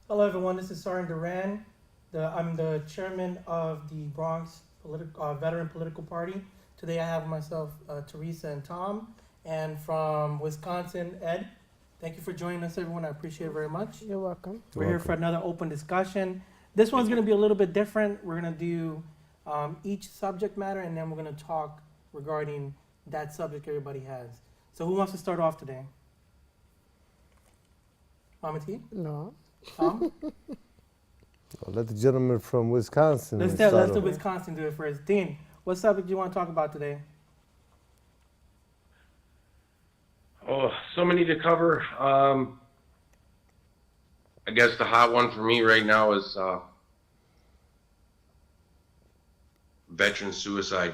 Hello, everyone. This is Sergeant Duran. I'm the chairman of the Bronx Veteran Political Party. Today, I have myself, Teresa, and Tom, and from Wisconsin, Ed. Thank you for joining us, everyone. I appreciate it very much. You're welcome. We're here for another open discussion. This one's going to be a little bit different. We're going to do each subject matter, and then we're going to talk regarding that subject everybody has. So, who wants to start off today? Mama T? No. Tom? Let the gentleman from Wisconsin Let's start do off. Wisconsin do it first. Dean, what subject do you want to talk about today? Oh, so many to cover. I guess the hot one for me right now is veteran suicide.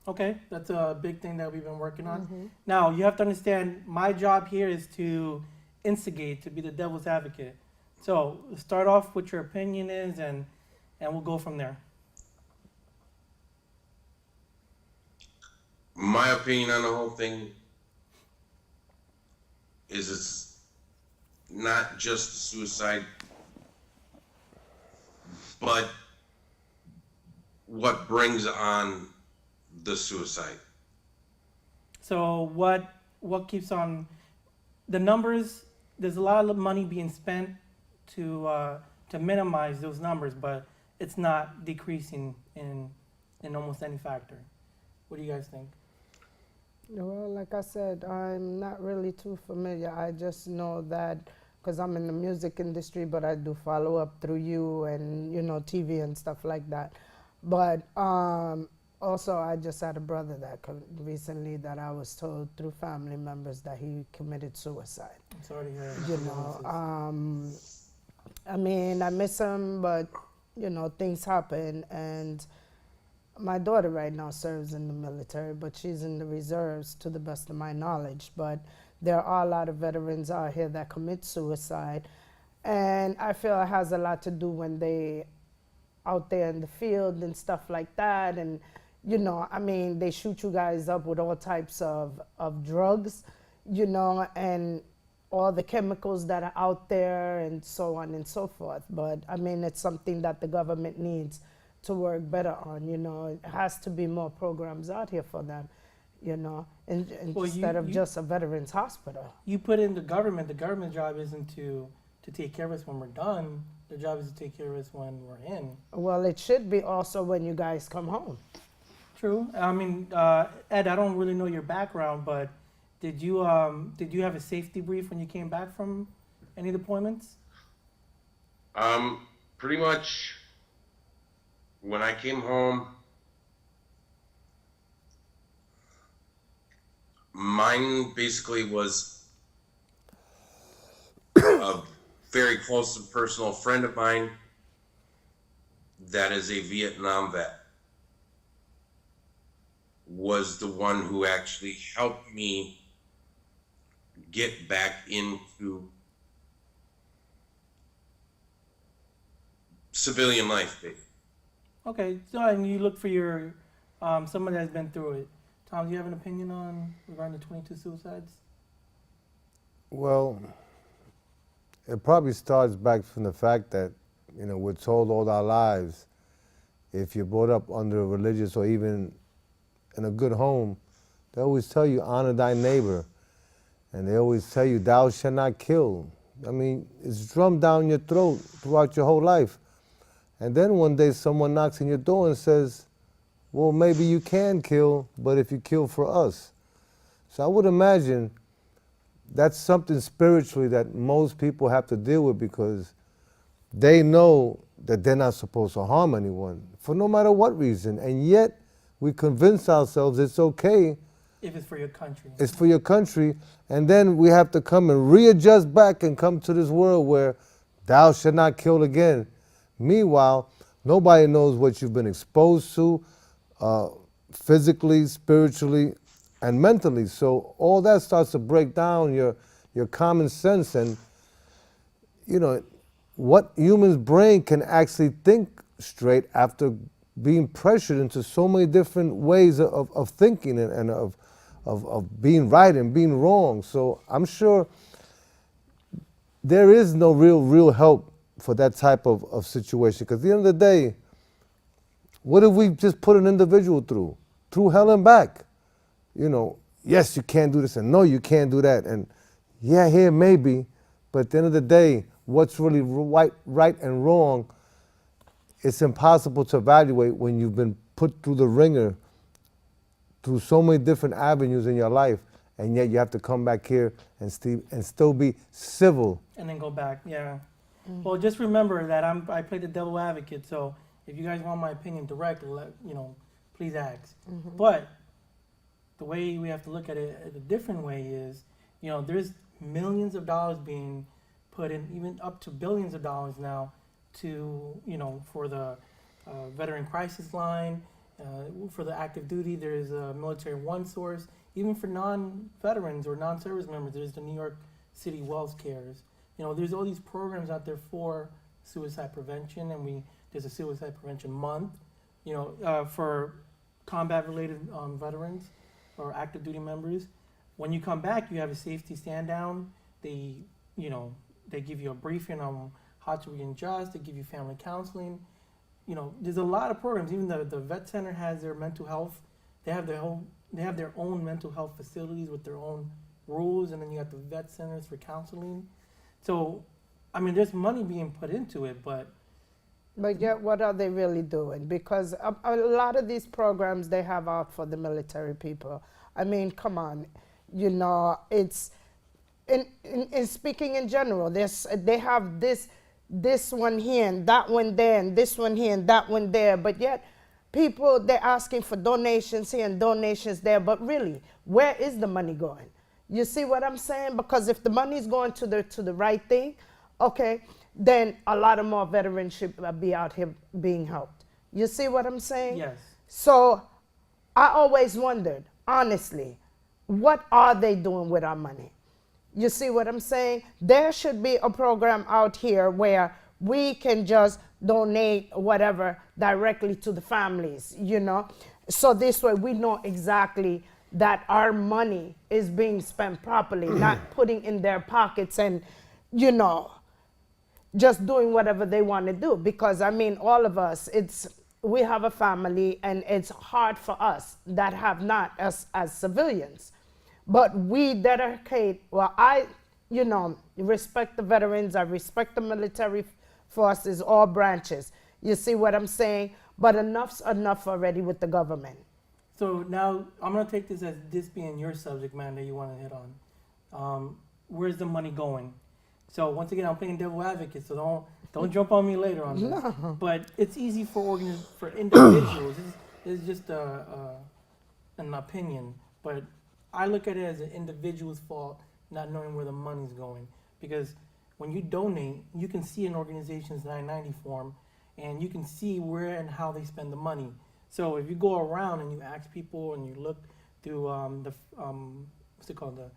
Okay, that's a big thing that we've been working on. Now, you have to understand, my job here is to instigate, to be the devil's advocate. So, start off what your opinion is, and we'll go from there. My opinion on the whole thing is it's not just suicide, but what brings on the suicide. So, what keeps on the numbers? There's a lot of money being spent to minimize those numbers, but it's not decreasing in almost any factor. What do you guys think? Well, like I said, I'm not really too familiar. I just know that because I'm in the music industry, but I do follow up through you and, TV and stuff like that. But also, I just had a brother that recently that I was told through family members that he committed suicide. I'm sorry to hear. I mean, I miss him, but, things happen. And my daughter right now serves in the military, but she's in the reserves to the best of my knowledge. But there are a lot of veterans out here that commit suicide. And I feel it has a lot to do when they out there in the field and stuff like that. And, they shoot you guys up with all types of drugs, and all the chemicals that are out there and so on and so forth. But, it's something that the government needs to work better on, It has to be more programs out here for them, instead of just a veterans hospital. You put in the government. The government's job isn't to take care of us when we're done. Their job is to take care of us when we're in. Well, it should be also when you guys come home. True. Ed, I don't really know your background, but did you have a safety brief when you came back from any deployments? Pretty much when I came home, mine basically was a very close and personal friend of mine that is a Vietnam vet was the one who actually helped me get back into civilian life, basically. Okay, so and you look for your someone that's been through it. Tom, do you have an opinion on regarding the 22 suicides? Well, it probably starts back from the fact that, we're told all our lives, if you're brought up under a religious or even in a good home, they always tell you, honor thy neighbor. And they always tell you, thou shalt not kill. It's drummed down your throat throughout your whole life. And then one day someone knocks on your door and says, well, maybe you can kill, but if you kill for us. So I would imagine that's something spiritually that most people have to deal with, because they know that they're not supposed to harm anyone for no matter what reason. And yet we convince ourselves it's okay. If it's for your country. It's for your country. And then we have to come and readjust back and come to this world where thou shalt not kill again. Meanwhile, nobody knows what you've been exposed to physically, spiritually, and mentally. So all that starts to break down your common sense and, what human's brain can actually think straight after being pressured into so many different ways of thinking and of being right and being wrong. So I'm sure there is no real help for that type of situation. Because at the end of the day, what if we just put an individual through hell and back? You know, yes, you can't do this, and no, you can't do that, and yeah, here maybe, but at the end of the day, what's really right and wrong, it's impossible to evaluate when you've been put through the ringer through so many different avenues in your life, and yet you have to come back here and still be civil. And then go back, yeah. Well, just remember that I play the devil advocate, so if you guys want my opinion directly, please ask. But the way we have to look at it a different way is, there's millions of dollars being put in, even up to billions of dollars now, to for the veteran crisis line, for the active duty. There's a military one source. Even for non-veterans or non-service members, there's the New York City Wells Cares. There's all these programs out there for suicide prevention, and there's a suicide prevention month. For combat-related veterans or active duty members. When you come back, you have a safety stand down. They give you a briefing on how to readjust. They give you family counseling. There's a lot of programs. Even the vet center has their mental health. They have their own mental health facilities with their own rules, and then you have the vet centers for counseling. So, there's money being put into it, but yet, what are they really doing? Because a lot of these programs they have out for the military people. Come on, it's in speaking in general. They have this one here and that one there, and this one here and that one there. But yet, people they're asking for donations here and donations there. But really, where is the money going? You see what I'm saying? Because if the money is going to the right thing, okay, then a lot of more veterans should be out here being helped. You see what I'm saying? yes. So I always wondered, honestly, what are they doing with our money? You see what I'm saying? There should be a program out here where we can just donate whatever directly to the families, So this way we know exactly that our money is being spent properly, not putting in their pockets and, just doing whatever they want to do. Because all of us, we have a family, and it's hard for us that have not as civilians. But we dedicate, I respect the veterans, I respect the military forces, all branches. You see what I'm saying? But enough's enough already with the government. So now I'm gonna take this as this being your subject matter that you want to hit on. Where's the money going? So once again, I'm playing devil advocate, so don't jump on me later on this. No. But it's easy for individuals. This is just an opinion, but I look at it as an individual's fault not knowing where the money's going. Because when you donate, you can see an organization's 990 form, and you can see where and how they spend the money. So if you go around and you ask people and you look through what's it called, the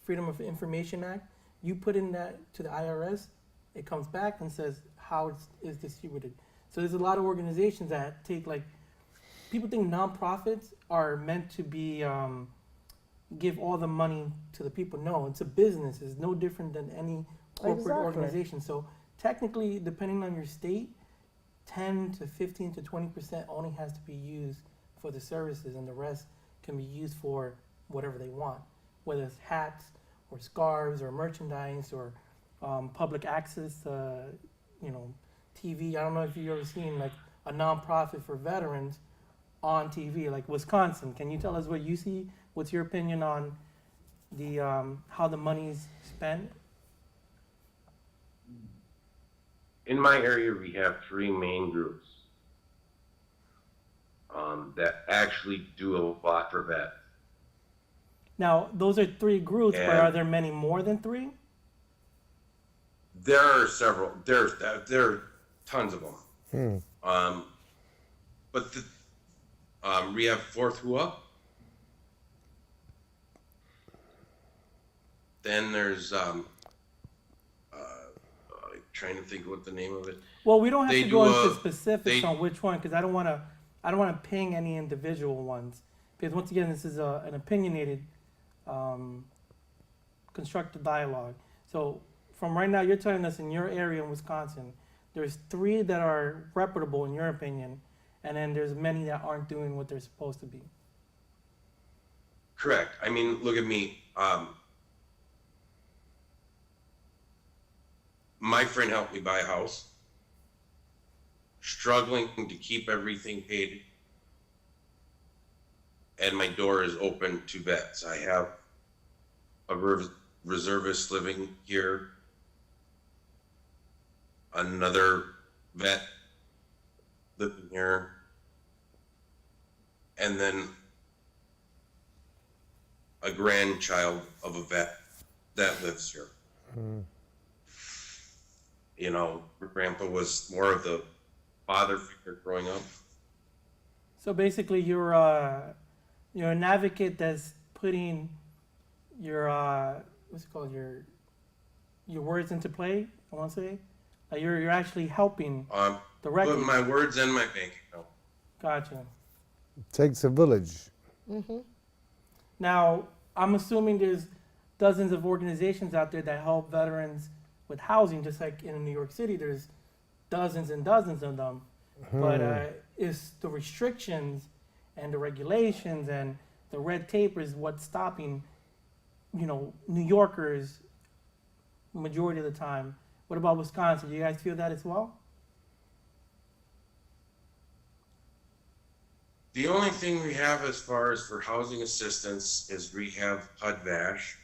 Freedom of Information Act, you put in that to the IRS, it comes back and says how it's distributed. So there's a lot of organizations that take, people think nonprofits are meant to be give all the money to the people. No, it's a business. It's no different than any corporate organization. So technically, depending on your state, 10 to 15 to 20% only has to be used for the services, and the rest can be used for whatever they want, whether it's hats or scarves or merchandise or public access, TV. I don't know if you've ever seen a nonprofit for veterans on TV, like Wisconsin. Can you tell us what you see? What's your opinion on the how the money's spent? In my area, we have three main groups that actually do a lot for vets. Now, those are three groups, but And- are there many more than three? There are several. There are tons of them. But we have fourth who up. Then there's trying to think what the name of it. Well, we don't have They to go do into a- specifics they- on which one, because I don't want to ping any individual ones, because once again, this is an opinionated, constructive dialogue. So from right now, you're telling us in your area in Wisconsin, there's 3 that are reputable in your opinion, and then there's many that aren't doing what they're supposed to be. Correct. I mean, look at me. My friend helped me buy a house, struggling to keep everything paid, and my door is open to vets. I have a reservist living here, another vet living here, and then a grandchild of a vet that lives here. You know, Grandpa was more of the father figure growing up. So basically, you're an advocate that's putting your what's it called, your words into play. I want to say, like you're actually helping directly. Put my words in my bank account. Gotcha. Takes a village. Now, I'm assuming there's dozens of organizations out there that help veterans with housing, just like in New York City, there's dozens and dozens of them. But it's the restrictions and the regulations and the red tape is what's stopping, New Yorkers majority of the time. What about Wisconsin? Do you guys feel that as well? The only thing we have as far as for housing assistance is rehab HUD-VASH,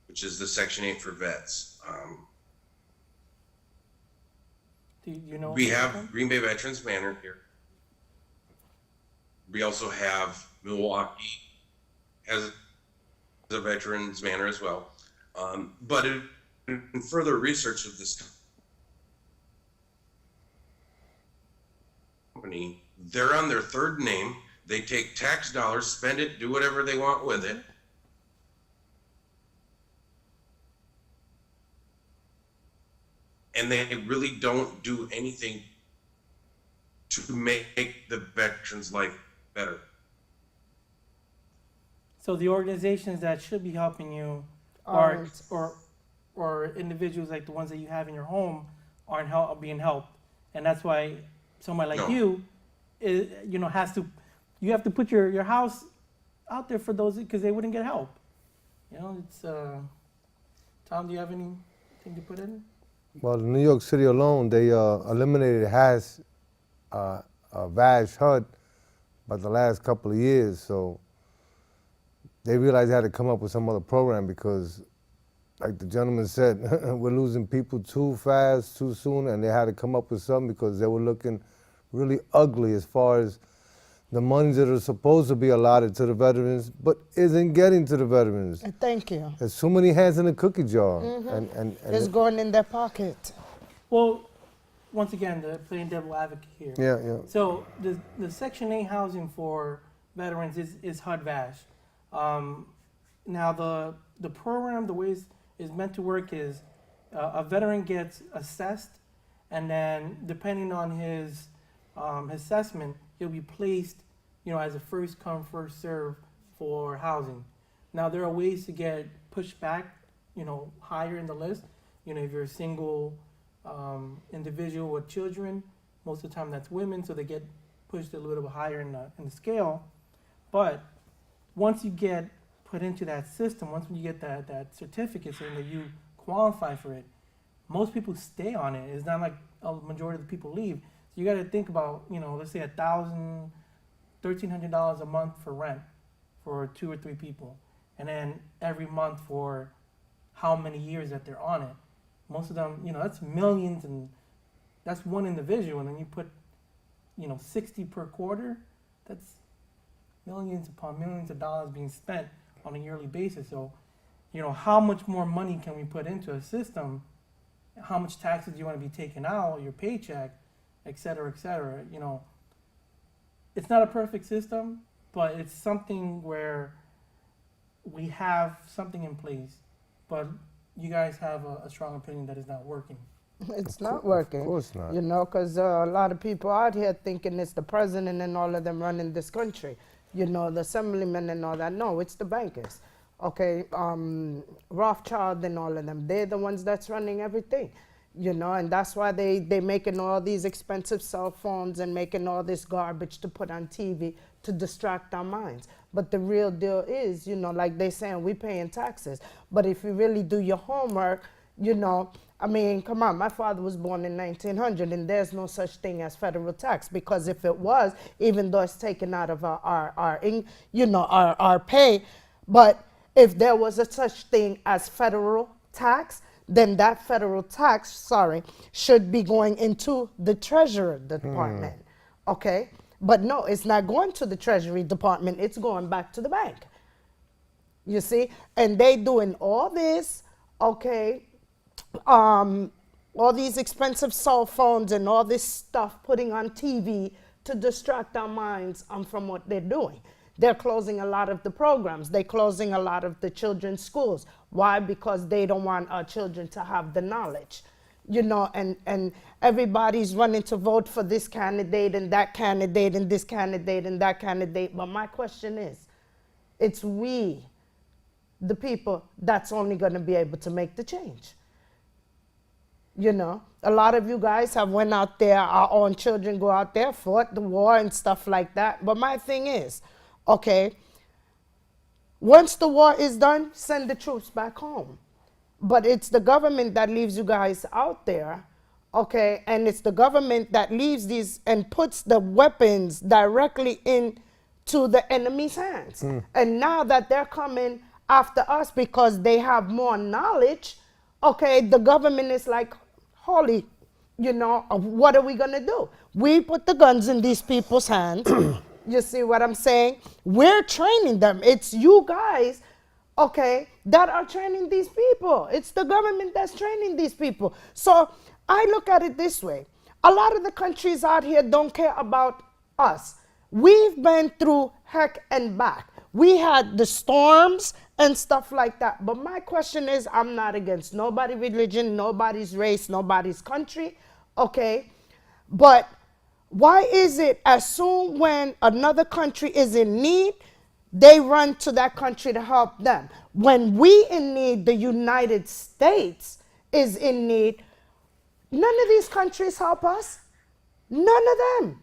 which is the Section 8 for vets. Do you know? We have Green Bay Veterans Manor here. We also have Milwaukee as a Veterans Manor as well. But in further research of this company, they're on their 3rd name. They take tax dollars, spend it, do whatever they want with it. And they really don't do anything to make the veterans' life better. So the organizations that should be helping you Aren't. or individuals like the ones that you have in your home aren't being helped, and that's why somebody like No. you, you have to put your house out there for those because they wouldn't get help. It's Tom. Do you have anything to put in? Well, in New York City alone, they eliminated VASH HUD by the last couple of years. So they realized they had to come up with some other program because, like the gentleman said, we're losing people too fast, too soon, and they had to come up with something because they were looking really ugly as far as the monies that are supposed to be allotted to the veterans, but isn't getting to the veterans. Thank you. There's so many hands in the cookie jar. And It's going in their pocket. Well, once again, the playing devil advocate here. yeah. So the Section 8 housing for veterans is HUD-VASH. Now the program, the way it's meant to work is a veteran gets assessed, and then depending on his assessment, he'll be placed, as a first come first serve for housing. Now there are ways to get pushed back, higher in the list. If you're a single individual with children, most of the time that's women, so they get pushed a little bit higher in the scale. But once you get put into that system, once you get that certificate saying that you qualify for it, most people stay on it. It's not like a majority of the people leave. So you got to think about, let's say $1,000, $1,300 a month for rent for 2 or 3 people, and then every month for how many years that they're on it. Most of them, that's millions, and that's one individual, and then you put, 60 per quarter. That's millions upon millions of dollars being spent on a yearly basis. So, how much more money can we put into a system? How much taxes do you want to be taking out, your paycheck, et cetera, et cetera? It's not a perfect system, but it's something where we have something in place. But you guys have a strong opinion that it's not working. It's not working. Of course not. Because a lot of people out here thinking it's the president and all of them running this country. The assemblymen and all that. No, it's the bankers. okay, Rothschild and all of them. They're the ones that's running everything, you know, and that's why they making all these expensive cell phones and making all this garbage to put on TV to distract our minds. But the real deal is, you know, like they saying, we paying taxes. But if you really do your homework, you know, I mean, come on, my father was born in 1900 and there's no such thing as federal tax, because if it was, even though it's taken out of our pay, but if there was a such thing as federal tax, then that federal tax, should be going into the Treasury Department, okay? But no, it's not going to the Treasury Department, it's going back to the bank. You see? And they doing all this, okay, all these expensive cell phones and all this stuff putting on TV to distract our minds from what they're doing. They're closing a lot of the programs. They're closing a lot of the children's schools. Why? Because they don't want our children to have the knowledge. You know, and everybody's running to vote for this candidate and that candidate and this candidate and that candidate. But my question is, it's we, the people, that's only going to be able to make the change. You know, a lot of you guys have went out there, our own children go out there, fought the war and stuff like that. But my thing is, okay, once the war is done, send the troops back home. But it's the government that leaves you guys out there, okay, and it's the government that leaves these and puts the weapons directly into the enemy's hands. And now that they're coming after us because they have more knowledge, okay, the government is like, holy, you know, what are we going to do? We put the guns in these people's hands. You see what I'm saying? We're training them. It's you guys, okay, that are training these people. It's the government that's training these people. So I look at it this way. A lot of the countries out here don't care about us. We've been through heck and back. We had the storms and stuff like that. But my question is, I'm not against nobody's religion, nobody's race, nobody's country, okay? But why is it as soon when another country is in need, they run to that country to help them? When we in need, the United States is in need, none of these countries help us. None of them.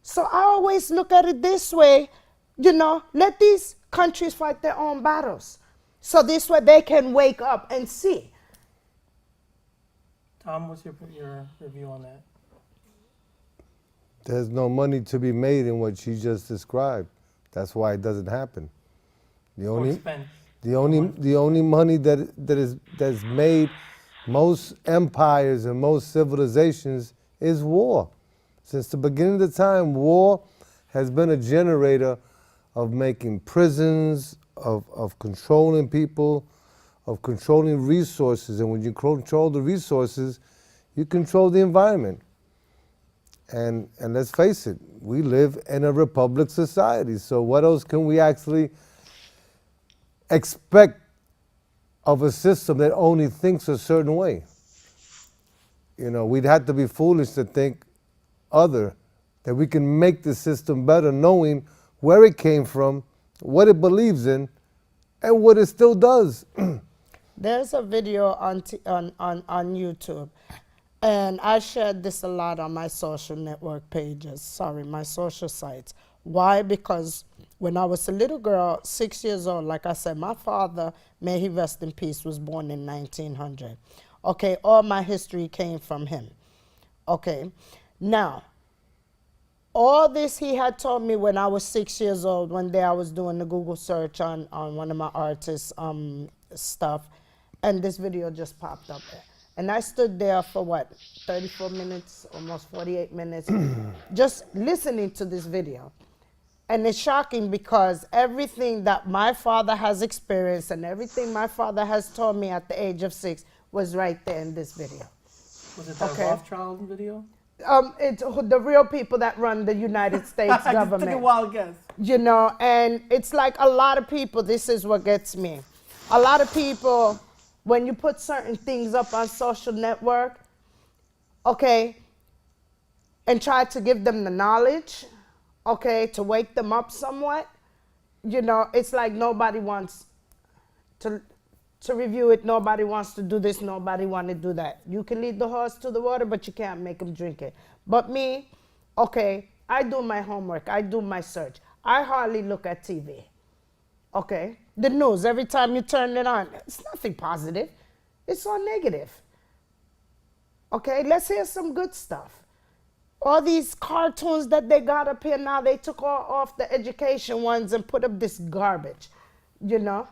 So I always look at it this way, you know, let these countries fight their own battles. So this way they can wake up and see. Tom, what's your review on that? There's no money to be made in what she just described. That's why it doesn't happen. The only money that's made most empires and most civilizations is war. Since the beginning of the time, war has been a generator of making prisons, of controlling people, of controlling resources. And when you control the resources, you control the environment. And let's face it, we live in a republic society. So what else can we actually expect of a system that only thinks a certain way? You know, we'd have to be foolish to think that we can make the system better knowing where it came from, what it believes in, and what it still does. There's a video on YouTube, and I shared this a lot on my social network pages, my social sites. Why? Because when I was a little girl, 6 years old, like I said, my father, may he rest in peace, was born in 1900. Okay, all my history came from him. Okay, now, all this he had told me when I was 6 years old. One day I was doing the Google search on one of my artists' stuff, and this video just popped up. And I stood there for 34 minutes, almost 48 minutes, just listening to this video. And it's shocking because everything that my father has experienced and everything my father has told me at the age of 6 was right there in this video. Was it the Rothschild video? It's the real people that run the United States government. I just took a wild guess. You know, and it's like a lot of people, this is what gets me. A lot of people, when you put certain things up on social network, okay, and try to give them the knowledge, okay, to wake them up somewhat, you know, it's like nobody wants to review it. Nobody wants to do this. Nobody want to do that. You can lead the horse to the water, but you can't make him drink it. But me, okay, I do my homework. I do my search. I hardly look at TV. Okay, the news, every time you turn it on, it's nothing positive. It's all negative. Okay, let's hear some good stuff. All these cartoons that they got up here now, they took all off the education ones and put up this garbage, you know?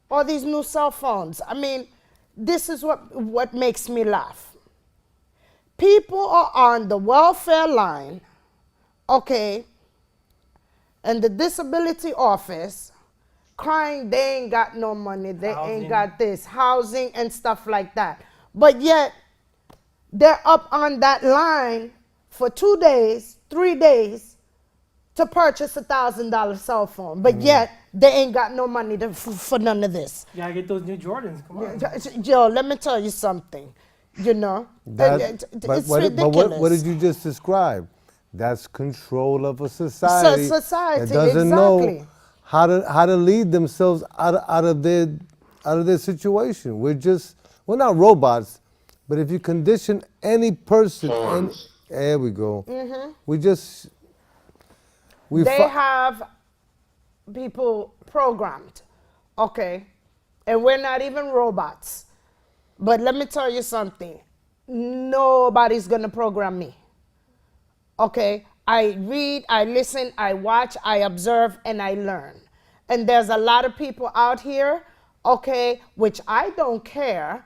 All these new cell phones. I mean, this is what makes me laugh. People are on the welfare line, okay, and the disability office crying they ain't got no money, they ain't got this, housing and stuff like that. But yet, they're up on that line for 2 days, 3 days to purchase $1,000 cell phone. But yet, they ain't got no money for none of this. You gotta get those new Jordans. Come on. Yo, let me tell you something. You know, it's ridiculous. But what did you just describe? That's control of a society. Society, that doesn't exactly. know how to lead themselves out of their situation. We're not robots, but if you condition any person, there we go. They have people programmed, okay, and we're not even robots. But let me tell you something. Nobody's gonna program me. Okay, I read, I listen, I watch, I observe, and I learn. And there's a lot of people out here, okay, which I don't care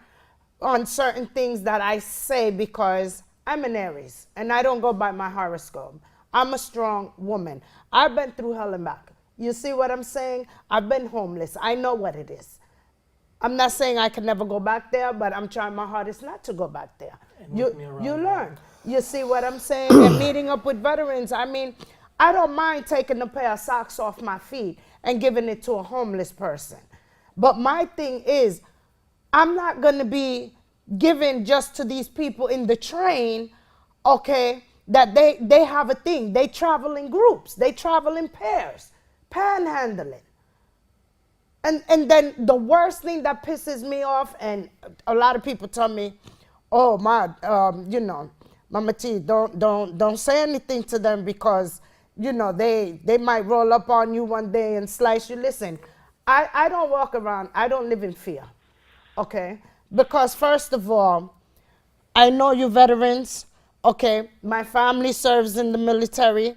on certain things that I say because I'm an Aries and I don't go by my horoscope. I'm a strong woman. I've been through hell and back. You see what I'm saying? I've been homeless. I know what it is. I'm not saying I can never go back there, but I'm trying my hardest not to go back there. You learn. You see what I'm saying? And meeting up with veterans, I mean, I don't mind taking a pair of socks off my feet and giving it to a homeless person. But my thing is, I'm not going to be giving just to these people in the train, okay, that they have a thing. They travel in groups. They travel in pairs, panhandling. And then the worst thing that pisses me off, and a lot of people tell me, oh, Mama T, don't say anything to them because, they might roll up on you one day and slice you. Listen, I don't walk around, I don't live in fear, okay? Because first of all, I know you veterans, okay? My family serves in the military,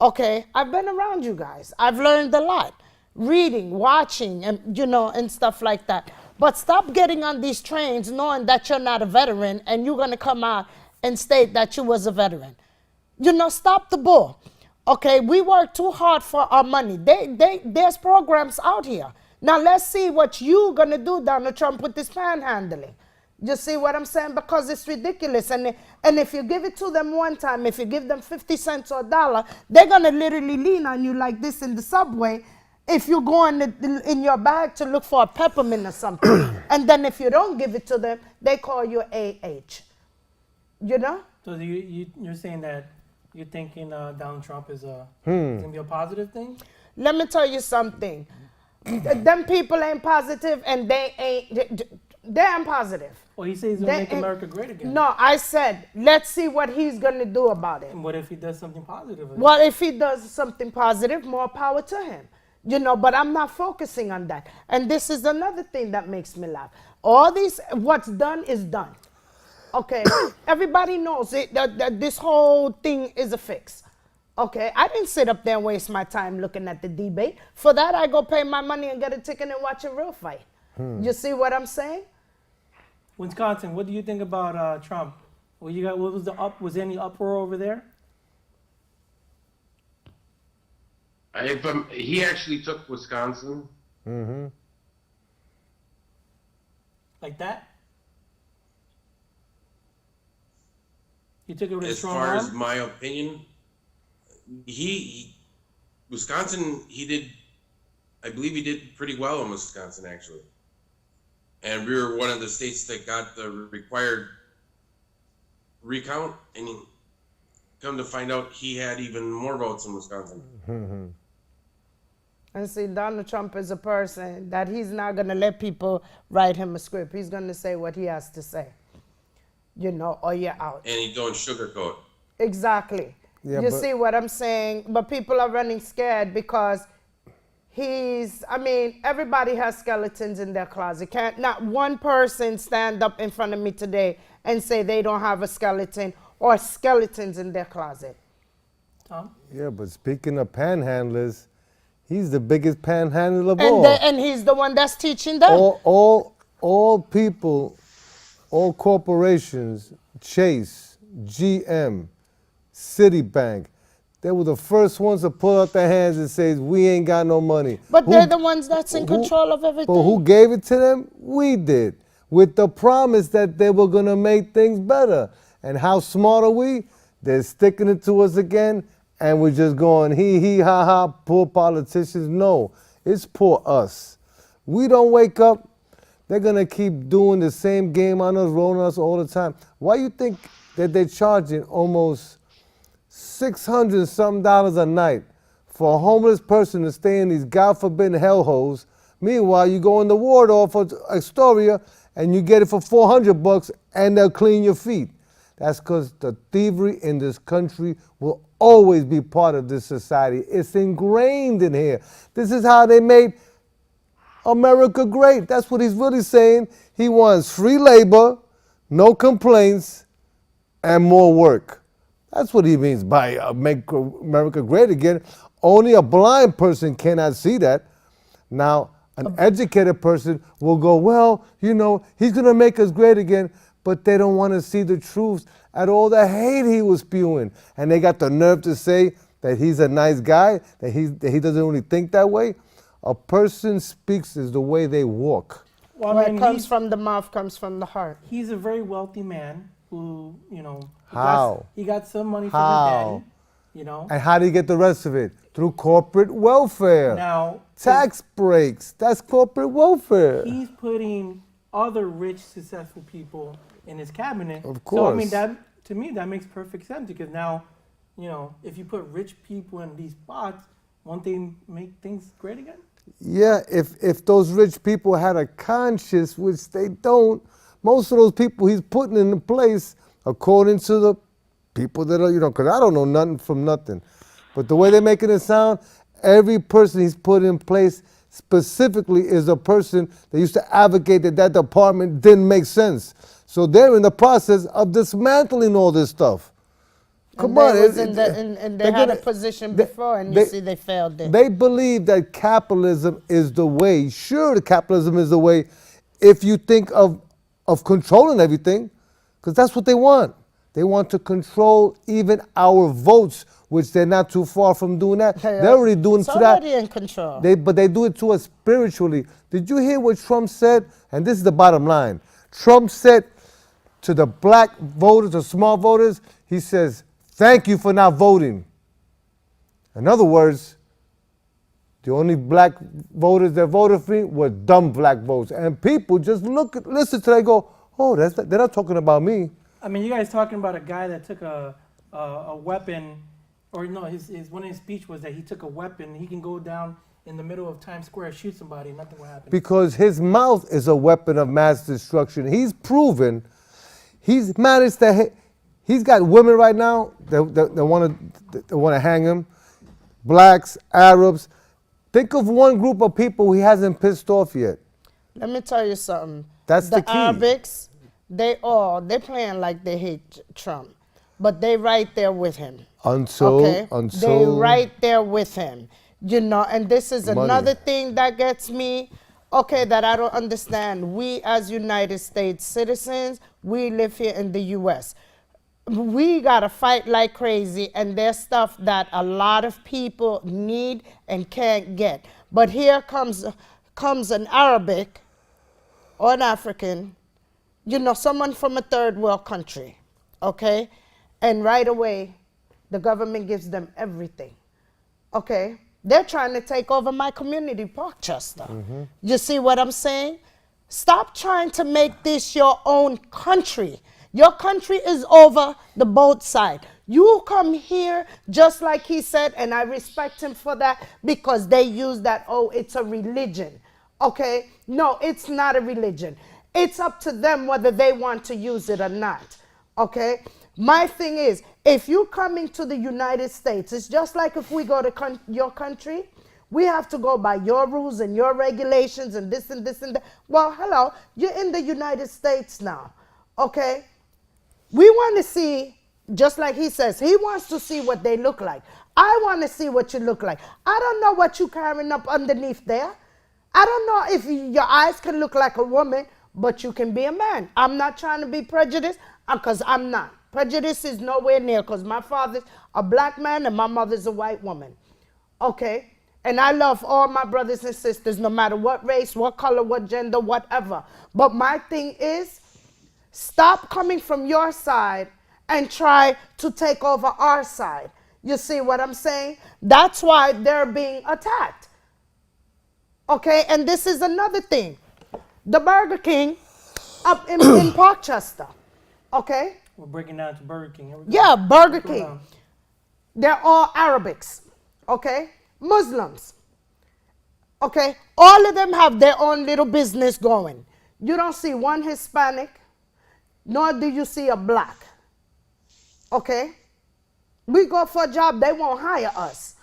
okay? I've been around you guys. I've learned a lot. Reading, watching, and and stuff like that. But stop getting on these trains knowing that you're not a veteran and you're gonna come out and state that you was a veteran. Stop the bull. Okay, we work too hard for our money. There's programs out here. Now let's see what you gonna do, Donald Trump, with this panhandling. You see what I'm saying? Because it's ridiculous. And if you give it to them one time, if you give them 50 cents or $1, they're gonna literally lean on you like this in the subway. If you go in your bag to look for a peppermint or something, and then if you don't give it to them, they call you AH. So you're saying that you're thinking Donald Trump is gonna be a positive thing? Let me tell you something. Them people ain't positive, and they're positive. Well, he says he's gonna make America great again. No, I said, let's see what he's gonna do about it. And what if he does something positive? Well, if he does something positive, more power to him. But I'm not focusing on that. And this is another thing that makes me laugh. What's done is done. Okay, everybody knows it, that this whole thing is a fix. Okay, I didn't sit up there and waste my time looking at the debate. For that, I go pay my money and get a ticket and watch a real fight. You see what I'm saying? Wisconsin, what do you think about Trump? Was there any uproar over there? He actually took Wisconsin. Mm-hmm. Like that? He took it with a As strong far arm? as my opinion, Wisconsin, I believe he did pretty well in Wisconsin, actually. And we were one of the states that got the required recount, and come to find out he had even more votes in Wisconsin. Mm-hmm. And see, Donald Trump is a person that he's not going to let people write him a script. He's going to say what he has to say, or you're out. And he don't sugarcoat. Exactly. Yeah, You but- see what I'm saying? But people are running scared because everybody has skeletons in their closet. Not one person stand up in front of me today and say they don't have a skeleton or skeletons in their closet. Tom? Yeah, but speaking of panhandlers, he's the biggest panhandler of all. And he's the one that's teaching them. All people, all corporations, Chase, GM, Citibank, they were the first ones to pull out their hands and say, we ain't got no money. But they're the ones that's in control of everything. But who gave it to them? We did, with the promise that they were going to make things better. And how smart are we? They're sticking it to us again, and we're just going, hee, ha, ha, poor politicians. No, it's poor us. We don't wake up, they're going to keep doing the same game on us, rolling us all the time. Why you think that they're charging almost $600 something a night for a homeless person to stay in these God forbidden hellholes? Meanwhile, you go in the Waldorf or Astoria and you get it for $400 and they'll clean your feet. That's because the thievery in this country will always be part of this society. It's ingrained in here. This is how they made America great. That's what he's really saying. He wants free labor, no complaints, and more work. That's what he means by make America great again. Only a blind person cannot see that. Now, an educated person will go, well, he's going to make us great again, but they don't want to see the truth at all the hate he was spewing. And they got the nerve to say that he's a nice guy, that he doesn't really think that way. A person speaks is the way they walk. Well, What comes from the mouth comes from the heart. he's a very wealthy man who, How? He got some money from How? his daddy, And how do you get the rest of it? Through corporate welfare. Now, Tax breaks. That's corporate welfare. he's putting other rich, successful people in his cabinet. Of So, course. to me, that makes perfect sense because now, if you put rich people in these spots, won't they make things great again? Yeah, if those rich people had a conscience, which they don't, most of those people he's putting in place, according to the people that are, because I don't know nothing from nothing. But the way they're making it sound, every person he's put in place specifically is a person that used to advocate that department didn't make sense. So they're in the process of dismantling all this stuff. Come on. And they had a position before, and you see they failed it. They believe that capitalism is the way. Sure, capitalism is the way if you think of controlling everything, because that's what they want. They want to control even our votes, which they're not too far from doing that. They're already doing it's to that. already in control. But they do it to us spiritually. Did you hear what Trump said? And this is the bottom line. Trump said to the black voters, the small voters, he says, thank you for not voting. In other words, the only black voters that voted for me were dumb black votes. And people just listen to that, go, oh, they're not talking about me. I mean, you guys talking about a guy that took a weapon, or no, one of his speech was that he took a weapon. He can go down in the middle of Times Square, shoot somebody, and nothing will happen. Because his mouth is a weapon of mass destruction. He's proven, he's managed to, he's got women right now that want to hang him, blacks, Arabs. Think of one group of people he hasn't pissed off yet. Let me tell you something. That's the key. Arabics, they're playing like they hate Trump, but they right there with him. They right there with him. And this is another thing that gets me, that I don't understand. We as United States citizens, we live here in the U.S. We got to fight like crazy, and there's stuff that a lot of people need and can't get. But here comes an Arabic or an African, someone from a third world country, okay? And right away, the government gives them everything, okay? They're trying to take over my community, Parkchester. Mm-hmm. You see what I'm saying? Stop trying to make this your own country. Your country is over the boat side. You come here, just like he said, and I respect him for that, because they use that, oh, it's a religion. Okay? No, it's not a religion. It's up to them whether they want to use it or not. Okay? My thing is, if you're coming to the United States, it's just like if we go to your country, we have to go by your rules and your regulations and this and this and that. Well, hello, you're in the United States now. Okay? We want to see, just like he says, he wants to see what they look like. I want to see what you look like. I don't know what you're carrying up underneath there. I don't know if your eyes can look like a woman, but you can be a man. I'm not trying to be prejudiced, because I'm not. Prejudice is nowhere near, because my father's a black man and my mother's a white woman. Okay? And I love all my brothers and sisters, no matter what race, what color, what gender, whatever. But my thing is, stop coming from your side and try to take over our side. You see what I'm saying? That's why they're being attacked. Okay, and this is another thing. The Burger King up in Parkchester. Okay? We're breaking down to Burger King. Here we go. Yeah, Burger Go King. down. They're all Arabics. Okay? Muslims. Okay? All of them have their own little business going. You don't see one Hispanic, nor do you see a black. Okay? We go for a job, they won't hire us.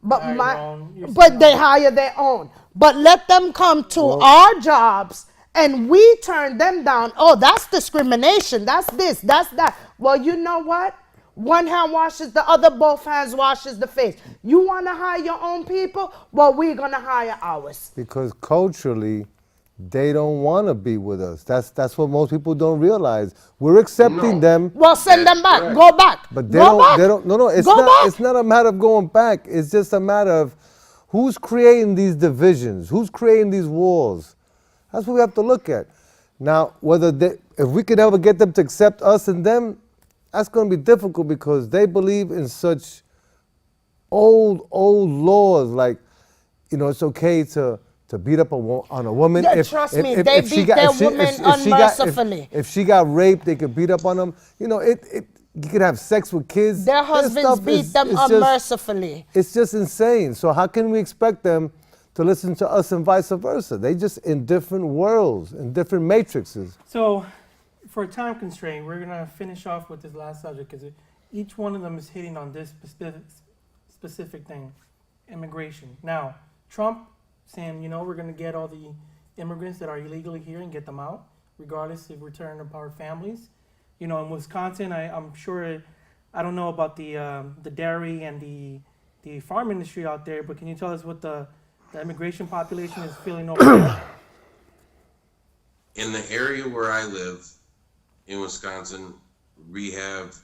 But Hire your own, you're but saying they own. hire their own. But let them come to Well- our jobs and we turn them down. Oh, that's discrimination. That's this, that's that. Well, you know what? One hand washes the other, both hands washes the face. You want to hire your own people? Well, we're going to hire ours. Because culturally, they don't want to be with us. That's what most people don't realize. We're accepting No. them, Well, send them back. Correct. Go back. but they Go don't. back. They don't. No, it's Go not. back. It's not a matter of going back. It's just a matter of who's creating these divisions, who's creating these walls. That's what we have to look at. Now, if we could ever get them to accept us and them, that's going to be difficult because they believe in such old laws, like, it's okay to beat up on a woman. Yeah, trust me, they beat their women unmercifully. If she got raped, they could beat up on them. You could have sex with kids. Their This husbands stuff beat them it's just- unmercifully. It's just insane. So how can we expect them to listen to us and vice versa? They just in different worlds, in different matrices. So, for a time constraint, we're gonna finish off with this last subject because each one of them is hitting on this specific thing, immigration. Now, Trump saying, we're gonna get all the immigrants that are illegally here and get them out, regardless if return to our families. In Wisconsin, I'm sure, I don't know about the dairy and the farm industry out there, but can you tell us what the immigration population is feeling over there? In the area where I live in Wisconsin, we have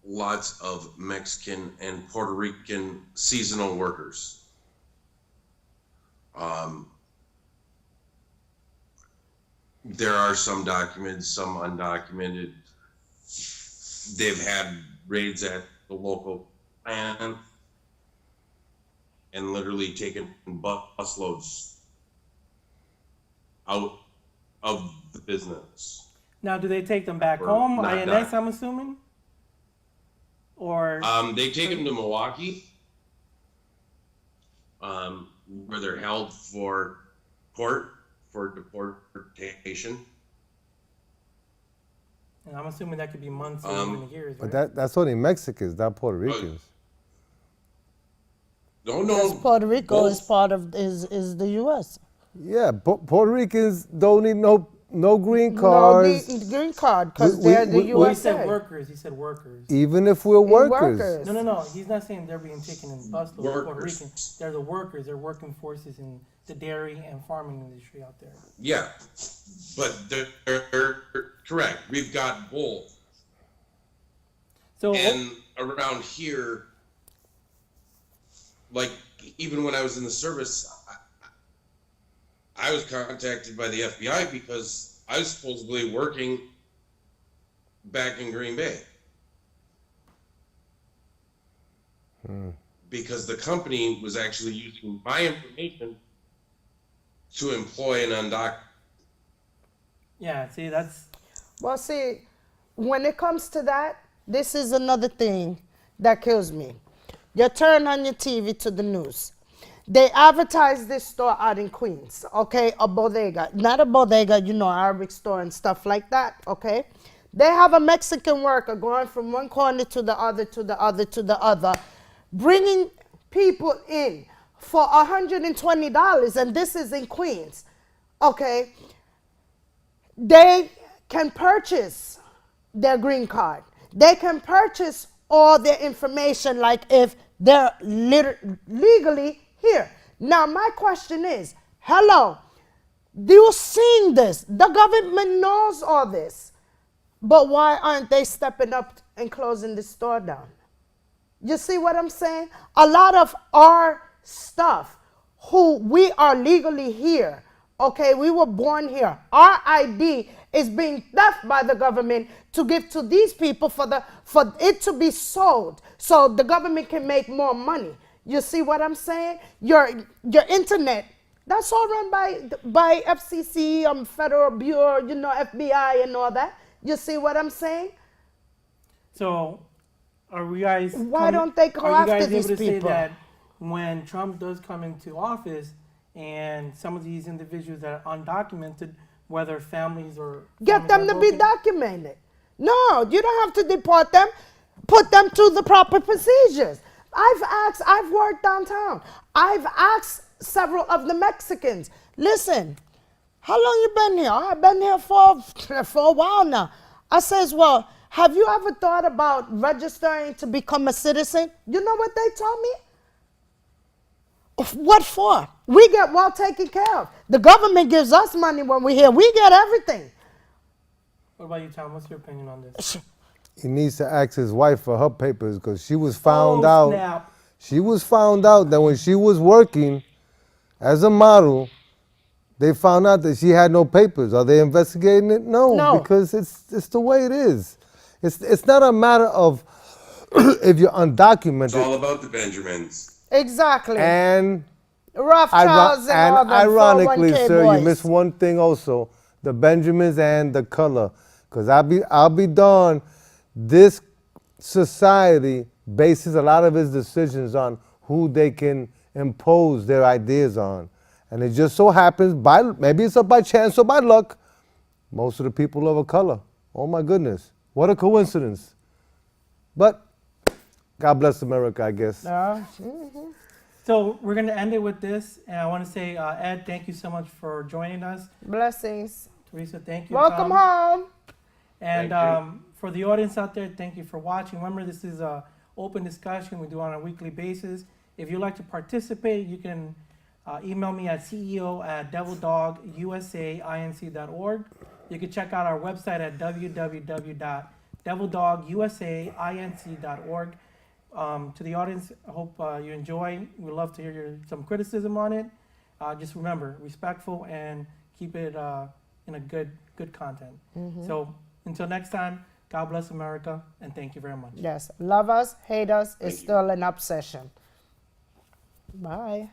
lots of Mexican and Puerto Rican seasonal workers. There are some documented, some undocumented. They've had raids at the local plant and literally taken busloads out of the business. Now, do they take them back Or home, not INS, done. I'm assuming? Or, They take them to Milwaukee, where they're held for court for deportation. and I'm assuming that could be months or even years, right? But that's only Mexicans, not Puerto Ricans. No, Because no. Puerto Rico is both. part of is the U.S. Yeah, Puerto Ricans don't need no green No, cards. the green card, because We- they're the we- Well, he USA. said workers, he said workers. Even if we're workers. No, he's not saying they're being taken in busloads of Puerto Workers. Rican. They're the workers, they're working forces in the dairy and farming industry out there. Yeah, but they're correct. We've got both. So, And around here, like even when I was in the service, I was contacted by the FBI because I was supposedly working back in Green Bay. Because the company was actually using my information to employ an undocumented. yeah, see, that's, Well, see, when it comes to that, This is another thing that kills me. You turn on your TV to the news. They advertise this store out in Queens, okay? A bodega. Not a bodega, you know, Arabic store and stuff like that, okay? They have a Mexican worker going from one corner to the other, to the other, to the other, bringing people in for $120, and this is in Queens, okay? They can purchase their green card. They can purchase all their information like if they're legally here. Now, my question is, hello, you seeing this? The government knows all this, but why aren't they stepping up and closing the store down? You see what I'm saying? A lot of our stuff, who we are legally here, okay, we were born here. Our ID is being theft by the government to give to these people for it to be sold so the government can make more money. You see what I'm saying? Your internet, that's all run by FCC, Federal Bureau, you know, FBI and all that. You see what I'm saying? So, are we guys? Why don't they go are you after guys these able to say people? that when Trump does come into office, and some of these individuals that are undocumented, whether families or Get them to be broken- documented. No, you don't have to deport them. Put them through the proper procedures. I've worked downtown. I've asked several of the Mexicans, listen, how long you been here? "Oh, I've been here for a while now. I says, well, have you ever thought about registering to become a citizen? You know what they told me? What for? We get well taken care of. The government gives us money when we're here. We get everything. What about you, Tom? What's your opinion on this? He needs to ask his wife for her papers because she was found Oh, out. snap. She was found out that when she was working as a model, they found out that she had no papers. Are they investigating it? No. Because it's the way it is. It's not a matter of if you're undocumented. It's all about the Benjamins. Exactly. And Rothschilds and all them ironically, 401k sir, boys. you missed one thing also: the Benjamins and the color. Because I'll be darned, this society bases a lot of its decisions on who they can impose their ideas on, and it just so happens maybe it's by chance or by luck, most of the people of a color. Oh my goodness, what a coincidence! But God bless America, I guess. So we're going to end it with this, and I want to say, Ed, thank you so much for joining us. Blessings. Teresa, thank you. Welcome Tom. home. And Thank you. for the audience out there, thank you for watching. Remember, this is an open discussion we do on a weekly basis. If you'd like to participate, you can email me at ceo@devildogusainc.org. You can check out our website at www.devildogusainc.org. To the audience, I hope you enjoy. We'd love to hear some criticism on it. Just remember, respectful and keep it in a good content. So until next time, God bless America, and thank you very much. Yes. Love us, hate us, Thank is you. still an obsession. Bye.